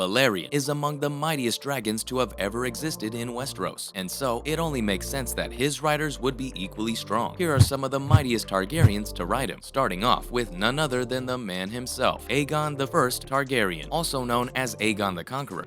Balerion is among the mightiest dragons to have ever existed in Westeros, and so it only makes sense that his riders would be equally strong. Here are some of the mightiest Targaryens to ride him, starting off with none other than the man himself, Aegon I Targaryen, also known as Aegon the Conqueror.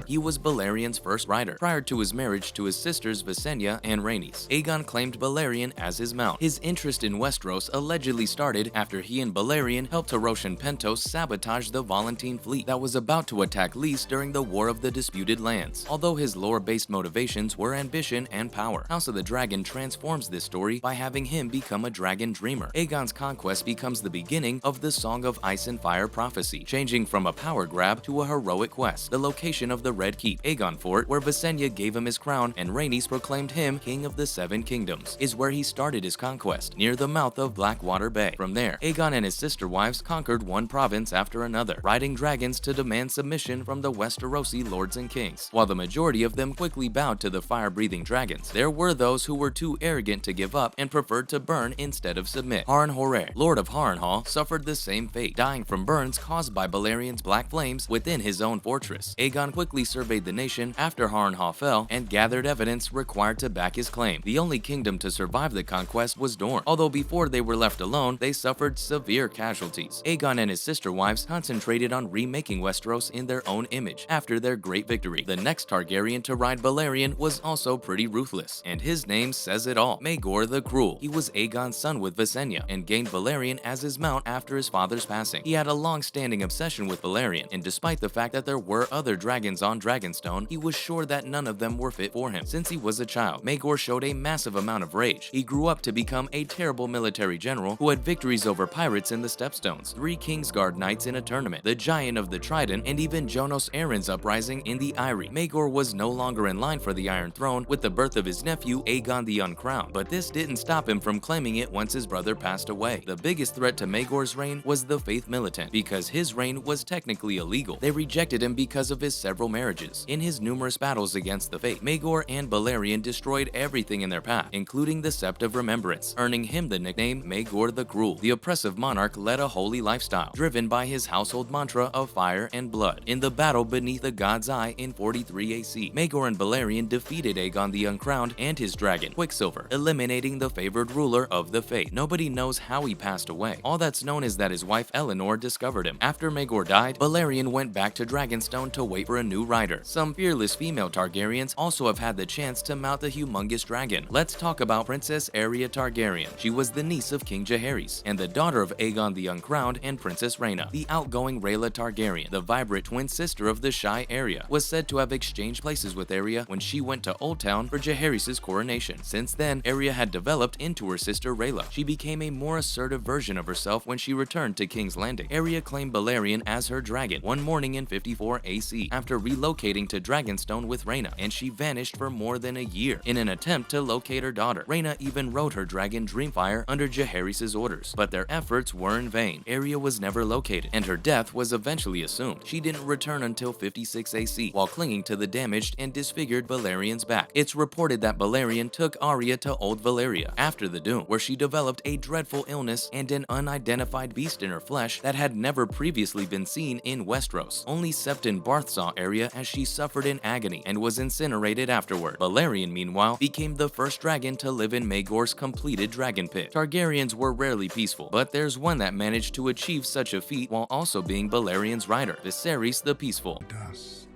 He was Balerion's first rider, prior to his marriage to his sisters Visenya and Rhaenys. Aegon claimed Balerion as his mount. His interest in Westeros allegedly started after he and Balerion helped Tarosian Pentos sabotage the Volantene fleet that was about to attack Lys during the War of the Disputed Lands. Although his lore-based motivations were ambition and power, House of the Dragon transforms this story by having him become a dragon dreamer. Aegon's conquest becomes the beginning of the Song of Ice and Fire prophecy, changing from a power grab to a heroic quest. The location of the Red Keep, Aegon Fort, where Visenya gave him his crown and Rhaenys proclaimed him King of the Seven Kingdoms, is where he started his conquest, near the mouth of Blackwater Bay. From there, Aegon and his sister wives conquered one province after another, riding dragons to demand submission from the Westerosi lords and kings. While the majority of them quickly bowed to the fire-breathing dragons, there were those who were too arrogant to give up and preferred to burn instead of submit. Harrenhal, Lord of Harrenhal, suffered the same fate, dying from burns caused by Balerion's black flames within his own fortress. Aegon quickly surveyed the nation after Harrenhal fell and gathered evidence required to back his claim. The only kingdom to survive the conquest was Dorne, although before they were left alone, they suffered severe casualties. Aegon and his sister wives concentrated on remaking Westeros in their own image after their great victory. The next Targaryen to ride Balerion was also pretty ruthless, and his name says it all, Maegor the Cruel. He was Aegon's son with Visenya and gained Balerion as his mount after his father's passing. He had a long-standing obsession with Balerion, and despite the fact that there were other dragons on Dragonstone, he was sure that none of them were fit for him. Since he was a child, Maegor showed a massive amount of rage. He grew up to become a terrible military general who had victories over pirates in the Stepstones, 3 Kingsguard knights in a tournament, the Giant of the Trident, and even Jonos Aeron's uprising in the Eyrie. Maegor was no longer in line for the Iron Throne with the birth of his nephew Aegon the Uncrowned, but this didn't stop him from claiming it once his brother passed away. The biggest threat to Maegor's reign was the Faith Militant, because his reign was technically illegal. They rejected him because of his several marriages. In his numerous battles against the Faith, Maegor and Balerion destroyed everything in their path, including the Sept of Remembrance, earning him the nickname Maegor the Cruel. The oppressive monarch led a holy lifestyle, driven by his household mantra of fire and blood. In the battle beneath the God's Eye in 43 AC, Maegor and Balerion defeated Aegon the Uncrowned and his dragon, Quicksilver, eliminating the favored ruler of the Faith. Nobody knows how he passed away. All that's known is that his wife Eleanor discovered him. After Maegor died, Balerion went back to Dragonstone to wait for a new rider. Some fearless female Targaryens also have had the chance to mount the humongous dragon. Let's talk about Princess Arya Targaryen. She was the niece of King Jaehaerys and the daughter of Aegon the Uncrowned and Princess Rhaena. The outgoing Rhaela Targaryen, the vibrant twin sister of the shy Arya, was said to have exchanged places with Arya when she went to Oldtown for Jaehaerys' coronation. Since then, Arya had developed into her sister Rhaela. She became a more assertive version of herself when she returned to King's Landing. Arya claimed Balerion as her dragon one morning in 54 AC after relocating to Dragonstone with Rhaena, and she vanished for more than a year in an attempt to locate her daughter. Rhaena even rode her dragon Dreamfire under Jaehaerys' orders, but their efforts were in vain. Arya was never located, and her death was eventually assumed. She didn't return until 56 AC, while clinging to the damaged and disfigured Balerion's back. It's reported that Balerion took Arya to Old Valyria after the Doom, where she developed a dreadful illness and an unidentified beast in her flesh that had never previously been seen in Westeros. Only Sept and Barth saw Arya as she suffered in agony and was incinerated afterward. Balerion, meanwhile, became the first dragon to live in Maegor's completed dragon pit. Targaryens were rarely peaceful, but there's one that managed to achieve such a feat while also being Balerion's rider, Viserys the Peaceful. Dust.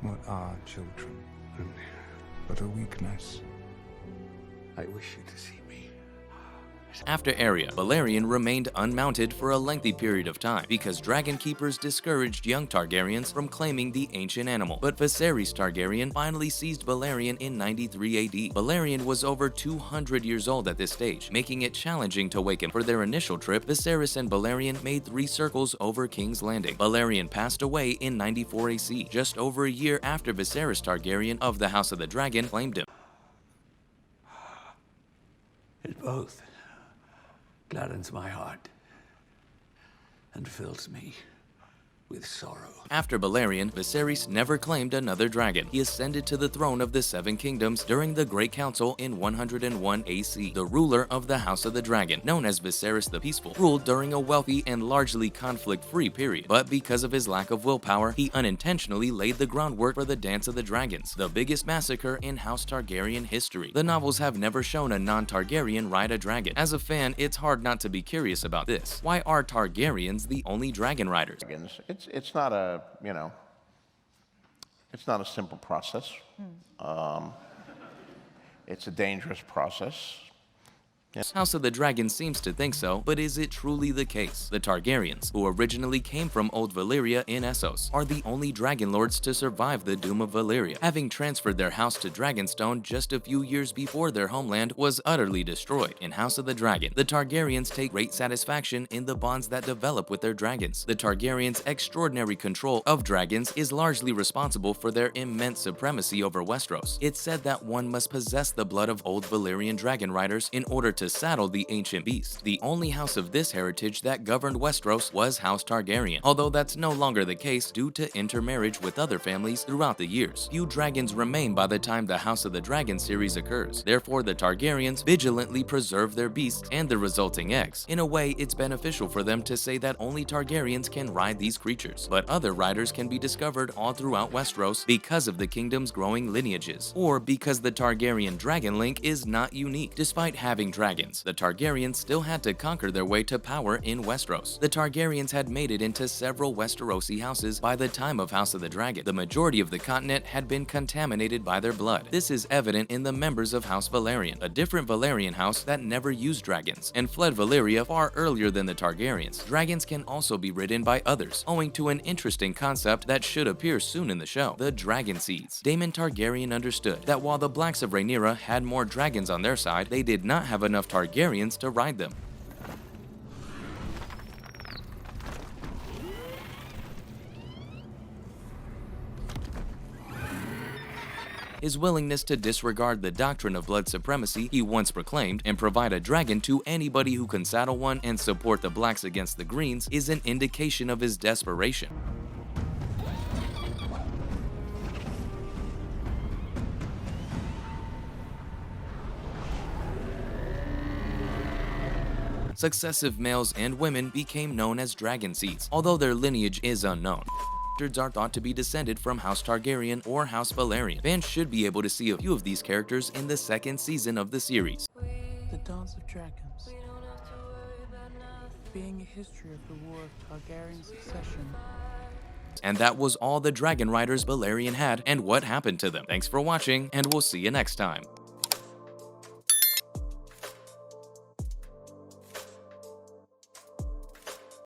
What are children? But a weakness. I wish you to see me. After Arya, Balerion remained unmounted for a lengthy period of time because dragon keepers discouraged young Targaryens from claiming the ancient animal. But Viserys Targaryen finally seized Balerion in 93 AD. Balerion was over 200 years old at this stage, making it challenging to wake him. For their initial trip, Viserys and Balerion made 3 circles over King's Landing. Balerion passed away in 94 AC, just over a year after Viserys Targaryen of the House of the Dragon claimed him. It both gladdens my heart and fills me with sorrow. After Balerion, Viserys never claimed another dragon. He ascended to the throne of the Seven Kingdoms during the Great Council in 101 AC. The ruler of the House of the Dragon, known as Viserys the Peaceful, ruled during a wealthy and largely conflict-free period. But because of his lack of willpower, he unintentionally laid the groundwork for the Dance of the Dragons, the biggest massacre in House Targaryen history. The novels have never shown a non-Targaryen ride a dragon. As a fan, it's hard not to be curious about this. Why are Targaryens the only dragon riders? It's not a, it's not a simple process. It's a dangerous process. House of the Dragon seems to think so, but is it truly the case? The Targaryens, who originally came from Old Valyria in Essos, are the only dragon lords to survive the doom of Valyria, having transferred their house to Dragonstone just a few years before their homeland was utterly destroyed. In House of the Dragon, the Targaryens take great satisfaction in the bonds that develop with their dragons. The Targaryens' extraordinary control of dragons is largely responsible for their immense supremacy over Westeros. It's said that one must possess the blood of Old Valyrian dragon riders in order to saddle the ancient beast. The only house of this heritage that governed Westeros was House Targaryen, although that's no longer the case due to intermarriage with other families throughout the years. Few dragons remain by the time the House of the Dragon series occurs. Therefore, the Targaryens vigilantly preserve their beasts and the resulting eggs. In a way, it's beneficial for them to say that only Targaryens can ride these creatures, but other riders can be discovered all throughout Westeros because of the kingdom's growing lineages, or because the Targaryen dragon link is not unique. Despite having dragons, the Targaryens still had to conquer their way to power in Westeros. The Targaryens had made it into several Westerosi houses by the time of House of the Dragon. The majority of the continent had been contaminated by their blood. This is evident in the members of House Balerion, a different Valyrian house that never used dragons, and fled Valyria far earlier than the Targaryens. Dragons can also be ridden by others, owing to an interesting concept that should appear soon in the show, the Dragon Seeds. Daemon Targaryen understood that while the Blacks of Rhaenyra had more dragons on their side, they did not have enough Targaryens to ride them. His willingness to disregard the doctrine of blood supremacy he once proclaimed and provide a dragon to anybody who can saddle one and support the Blacks against the Greens is an indication of his desperation. Successive males and women became known as Dragon Seeds, although their lineage is unknown. Bastards are thought to be descended from House Targaryen or House Balerion. Fans should be able to see a few of these characters in the second season of the series. The Dance of Dragons, being a history of the War of Targaryen succession. And that was all the Dragon Riders Balerion had and what happened to them. Thanks for watching, and we'll see you next time.